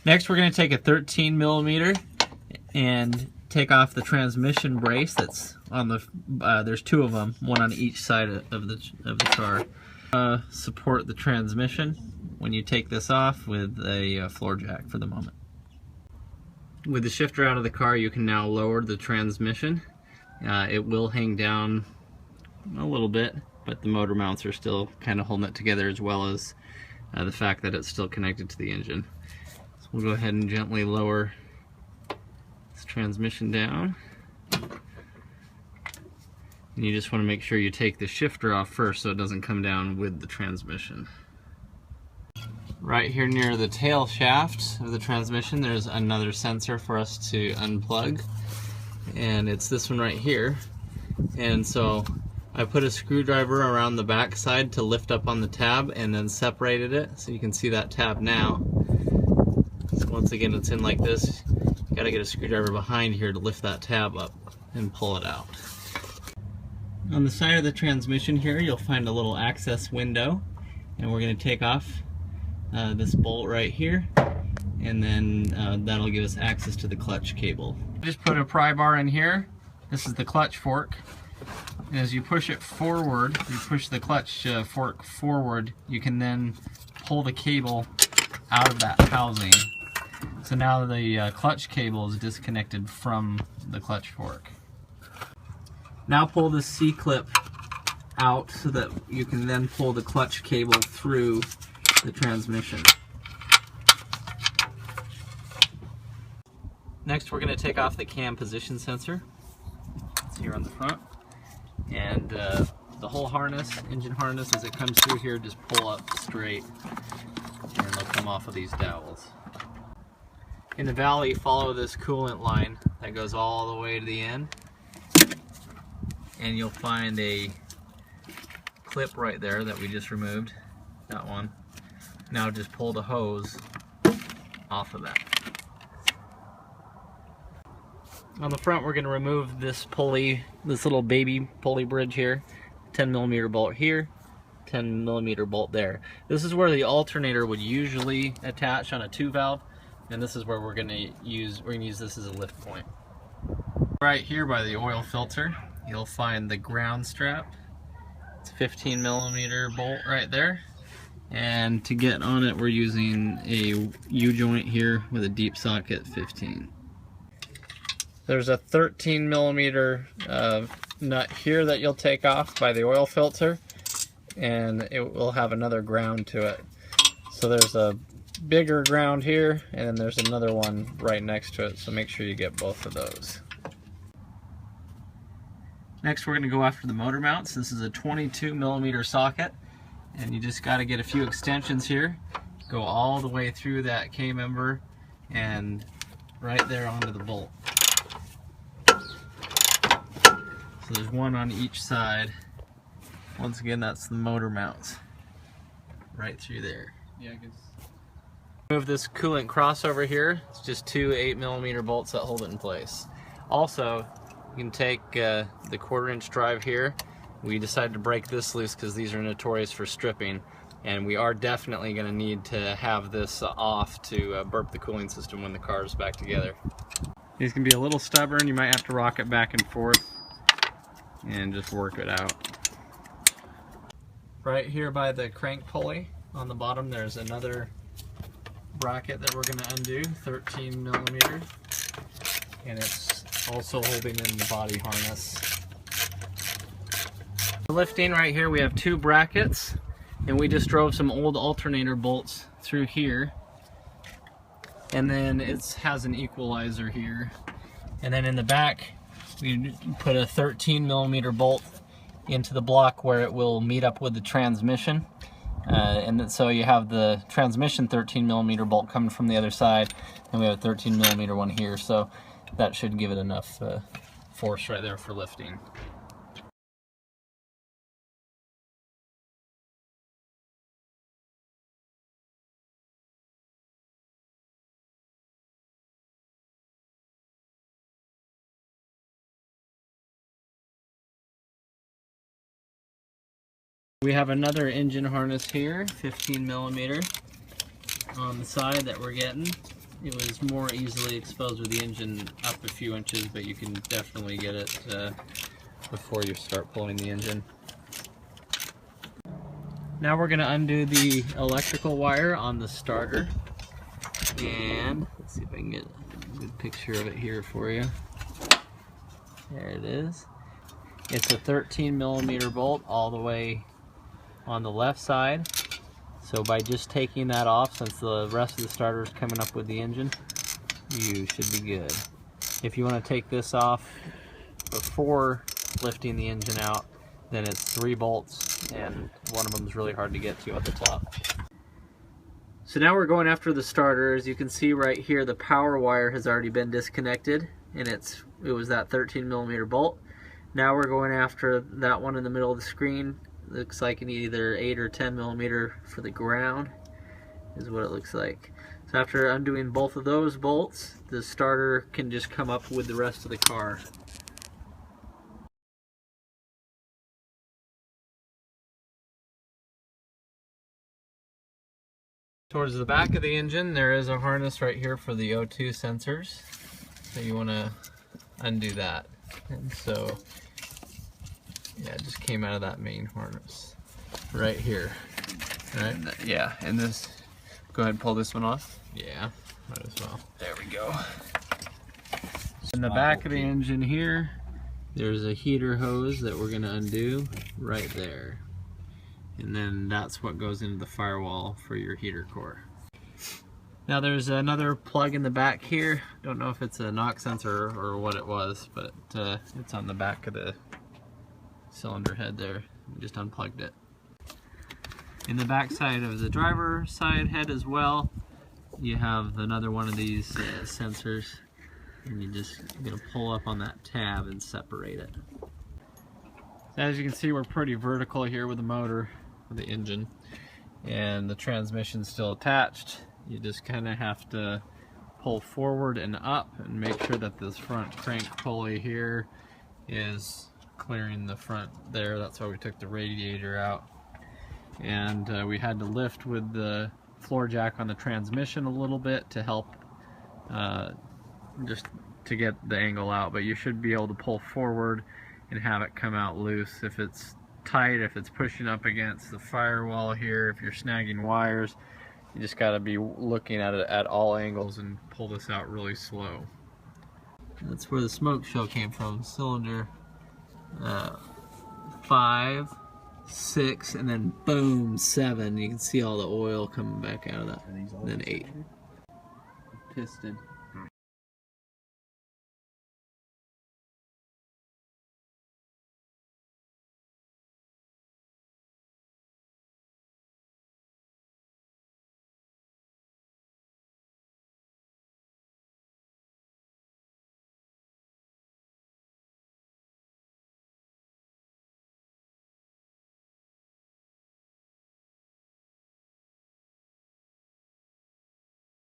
Next we're going to take a 13 millimeter and take off the transmission brace that's on the, there's two of them, one on each side of the car. Support the transmission when you take this off with a floor jack for the moment. With the shifter out of the car, you can now lower the transmission. It will hang down a little bit, but the motor mounts are still kind of holding it together, as well as the fact that it's still connected to the engine. So we'll go ahead and gently lower this transmission down. And you just want to make sure you take the shifter off first so it doesn't come down with the transmission. Right here near the tail shaft of the transmission, there's another sensor for us to unplug, and it's this one right here. And so I put a screwdriver around the back side to lift up on the tab and then separated it, so you can see that tab now. So once again, it's in like this. You gotta get a screwdriver behind here to lift that tab up and pull it out. On the side of the transmission here, you'll find a little access window, and we're going to take off this bolt right here, and then that'll give us access to the clutch cable. Just put a pry bar in here. This is the clutch fork. And as you push it forward, you push the clutch fork forward, you can then pull the cable out of that housing. So now the clutch cable is disconnected from the clutch fork. Now pull this C-clip out so that you can then pull the clutch cable through the transmission. Next we're going to take off the cam position sensor. It's here on the front. And the whole harness, engine harness, as it comes through here, just pull up straight and they'll come off of these dowels. In the valley, follow this coolant line that goes all the way to the end, and you'll find a clip right there that we just removed, that one. Now just pull the hose off of that. On the front, we're going to remove this pulley, this little baby pulley bridge here, 10 millimeter bolt here, 10 millimeter bolt there. This is where the alternator would usually attach on a 2-valve, and this is where we're going to use this as a lift point. Right here by the oil filter, you'll find the ground strap. It's a 15 millimeter bolt right there. And to get on it, we're using a U-joint here with a deep socket 15. There's a 13 millimeter nut here that you'll take off by the oil filter, and it will have another ground to it. So there's a bigger ground here, and then there's another one right next to it, so make sure you get both of those. Next we're going to go after the motor mounts. This is a 22 millimeter socket, and you just got to get a few extensions here, go all the way through that K-member and right there onto the bolt. So there's one on each side. Once again, that's the motor mounts right through there. Yeah, I guess. Move this coolant crossover here. It's just two 8 millimeter bolts that hold it in place. Also, you can take the 1/4-inch drive here. We decided to break this loose because these are notorious for stripping, and we are definitely going to need to have this off to burp the cooling system when the car is back together. These can be a little stubborn. You might have to rock it back and forth and just work it out. Right here by the crank pulley on the bottom, there's another bracket that we're going to undo, 13 millimeter, and it's also holding in the body harness. For lifting, right here we have two brackets, and we just drove some old alternator bolts through here, and then it has an equalizer here, and then in the back we put a 13 millimeter bolt into the block where it will meet up with the transmission, and so you have the transmission 13 millimeter bolt coming from the other side, and we have a 13 millimeter one here, so that should give it enough force right there for lifting. We have another engine harness here, 15 millimeter on the side that we're getting. it was more easily exposed with the engine up a few inches, but you can definitely get it before you start pulling the engine. Now we're going to undo the electrical wire on the starter, and let's see if I can get a good picture of it here for you. There it is. It's a 13mm bolt all the way on the left side. So by just taking that off, since the rest of the starter is coming up with the engine, you should be good. If you want to take this off before lifting the engine out, then it's 3 bolts, and one of them is really hard to get to at the top. So now we're going after the starter. As you can see right here, the power wire has already been disconnected, and it was that 13mm bolt. Now we're going after that one in the middle of the screen. Looks like you need either 8 or 10mm for the ground, is what it looks like. So after undoing both of those bolts, the starter can just come up with the rest of the car. Towards the back of the engine, there is a harness right here for the O2 sensors. So you want to undo that. And so, yeah, it just came out of that main harness right here. Right? Yeah, and this, go ahead and pull this one off. Yeah, might as well. There we go. In the back of the engine here, there's a heater hose that we're going to undo right there. And then that's what goes into the firewall for your heater core. Now there's another plug in the back here. Don't know if it's a knock sensor or what it was, but it's on the back of the cylinder head there. We just unplugged it. In the back side of the driver side head as well, you have another one of these sensors, and you're just gonna pull up on that tab and separate it. As you can see, we're pretty vertical here with the motor, with the engine, and the transmission's still attached. You just kind of have to pull forward and up and make sure that this front crank pulley here is clearing the front there. That's why we took the radiator out. And we had to lift with the floor jack on the transmission a little bit to help just to get the angle out, but you should be able to pull forward and have it come out loose. If it's tight, if it's pushing up against the firewall here, if you're snagging wires, you just got to be looking at it at all angles and pull this out really slow. That's where the smoke show came from. Cylinder 5, 6, and then boom, 7. You can see all the oil coming back out of that. And then 8. Piston.